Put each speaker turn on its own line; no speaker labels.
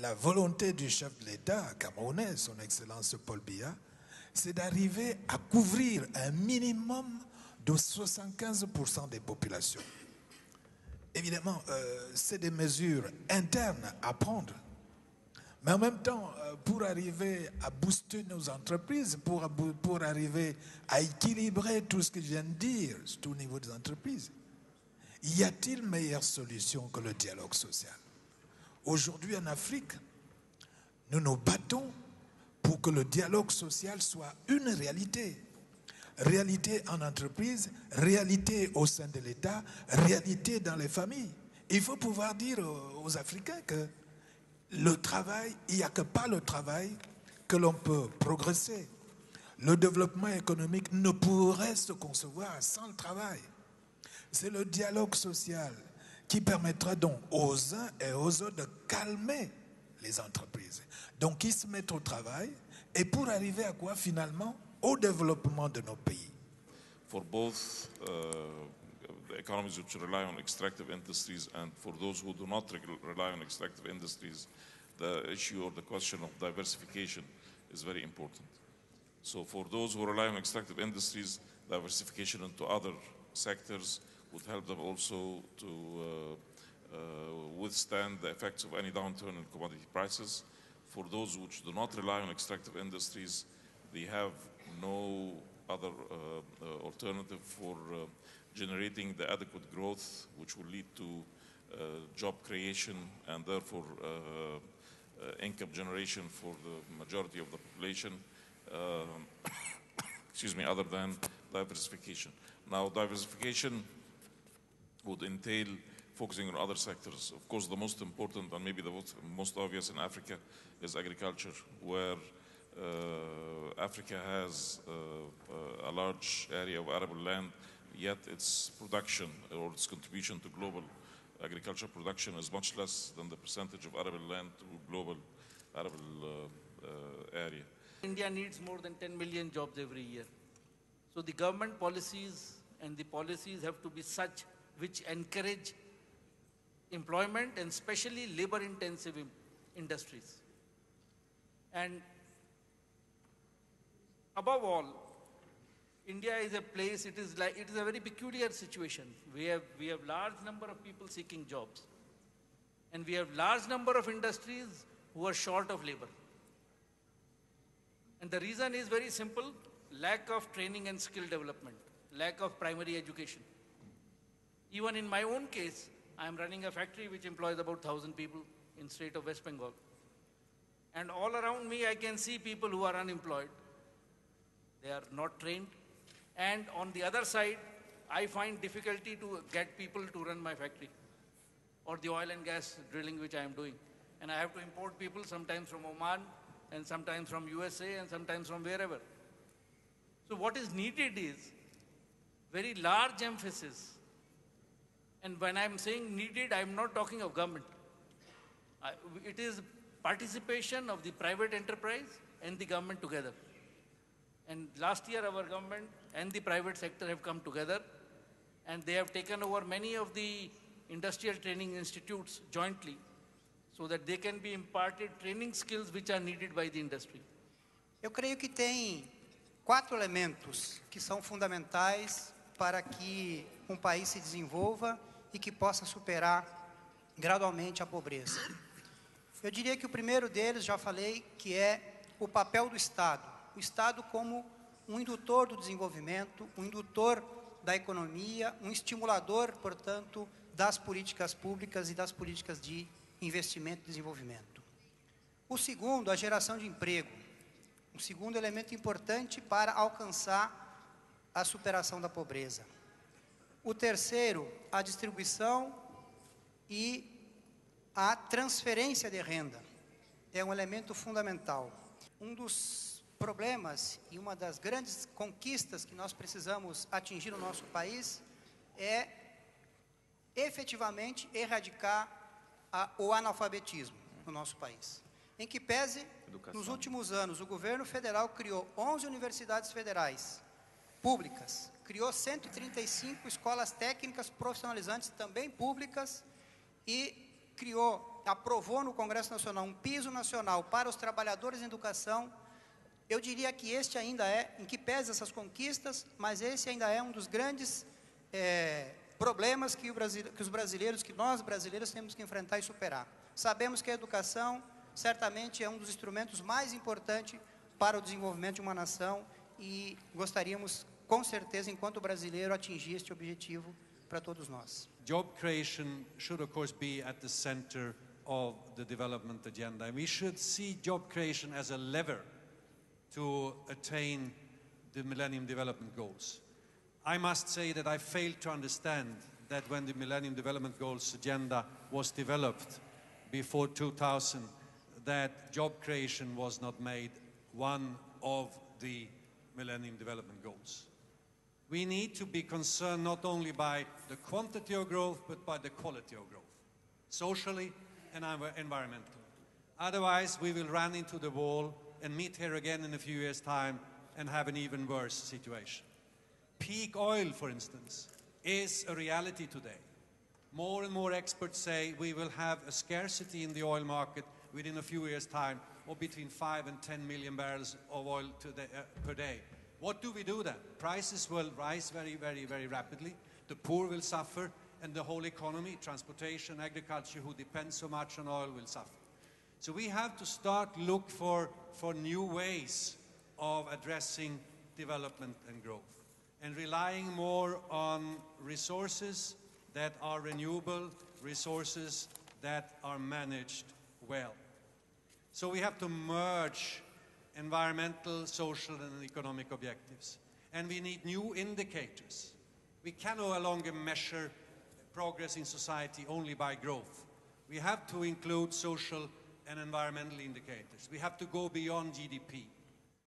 la volonté du chef de l'État camerounais, son Excellence Paul Biya, c'est d'arriver à couvrir un minimum de 75% des populations. Évidemment, c'est des mesures internes à prendre. Mais en même temps, pour arriver à booster nos entreprises, pour arriver à équilibrer tout ce que je viens de dire, surtout au niveau des entreprises, y a-t-il meilleure solution que le dialogue social? Aujourd'hui en Afrique, nous nous battons pour que le dialogue social soit une réalité. Réalité en entreprise, réalité au sein de l'État, réalité dans les familles. Il faut pouvoir dire aux Africains que le travail, il n'y a que par le travail que l'on peut progresser. Le développement économique ne pourrait se concevoir sans le travail. C'est le dialogue social qui permettra donc aux uns et aux autres de calmer les entreprises. Donc, qui se mettent au travail et pour arriver à quoi finalement? Au développement de nos pays.
For both the economies which rely on extractive industries and for those who do not rely on extractive industries, the issue or the question of diversification is very important. So for those who rely on extractive industries, diversification into other sectors would help them also to withstand the effects of any downturn in commodity prices. For those which do not rely on extractive industries, they have no other alternative for generating the adequate growth, which will lead to job creation and therefore income generation for the majority of the population, excuse me, other than diversification. Now, diversification would entail focusing on other sectors. Of course, the most important and maybe the most obvious in Africa is agriculture, where Africa has a large area of arable land, yet its production or its contribution to global agriculture production is much less than the percentage of arable land to global arable area.
India needs more than 10 million jobs every year. So the government policies and the policies have to be such which encourage employment and especially labor-intensive industries. And above all, India is a place, it is a very peculiar situation. We have large number of people seeking jobs. And we have large number of industries who are short of labor. And the reason is very simple, lack of training and skill development, lack of primary education. Even in my own case, I am running a factory which employs about 1,000 people in state of West Bengal. And all around me, I can see people who are unemployed. They are not trained. And on the other side, I find difficulty to get people to run my factory or the oil and gas drilling which I am doing. And I have to import people sometimes from Oman and sometimes from USA and sometimes from wherever. So what is needed is very large emphasis. And when I'm saying needed, I'm not talking of government. It is participation of the private enterprise and the government together. And last year our government and the private sector have come together and they have taken over many of the industrial training institutes jointly so that they can be imparted training skills which are needed by the industry.
Eu creio que tem 4 elementos que são fundamentais para que um país se desenvolva e que possa superar gradualmente a pobreza. Eu diria que o primeiro deles, já falei, que é o papel do Estado. O Estado como um indutor do desenvolvimento, um indutor da economia, um estimulador, portanto, das políticas públicas e das políticas de investimento e desenvolvimento. O segundo, a geração de emprego. Um segundo elemento importante para alcançar a superação da pobreza. O terceiro, a distribuição e a transferência de renda. É um elemento fundamental. Um dos problemas e uma das grandes conquistas que nós precisamos atingir no nosso país é efetivamente erradicar o analfabetismo no nosso país. Em que pese, nos últimos anos, o governo federal criou 11 universidades federais públicas, criou 135 escolas técnicas profissionalizantes também públicas e criou aprovou no Congresso Nacional um piso nacional para os trabalhadores em educação, eu diria que este ainda é, em que pese essas conquistas, mas esse ainda é um dos grandes problemas que nós brasileiros temos que enfrentar e superar. Sabemos que a educação certamente é um dos instrumentos mais importantes para o desenvolvimento de uma nação e gostaríamos, com certeza, enquanto brasileiro, atingir este objetivo para todos nós.
Job creation should, of course, be at the center of the development agenda. And we should see job creation as a lever to attain the Millennium Development Goals. I must say that I failed to understand that when the Millennium Development Goals agenda was developed before 2000, that job creation was not made one of the Millennium Development Goals. We need to be concerned not only by the quantity of growth, but by the quality of growth, socially and environmentally. Otherwise, we will run into the wall and meet here again in a few years' time and have an even worse situation. Peak oil, for instance, is a reality today. More and more experts say we will have a scarcity in the oil market within a few years' time of between 5 and 10 million barrels of oil per day. What do we do then? Prices will rise very, very, very rapidly. The poor will suffer, and the whole economy, transportation, agriculture, who depends so much on oil, will suffer. So we have to start look for new ways of addressing development and growth, and relying more on resources that are renewable, resources that are managed well. So we have to merge environmental, social, and economic objectives. And we need new indicators. We can no longer measure progress in society only by growth. We have to include social and environmental indicators. We have to go beyond GDP.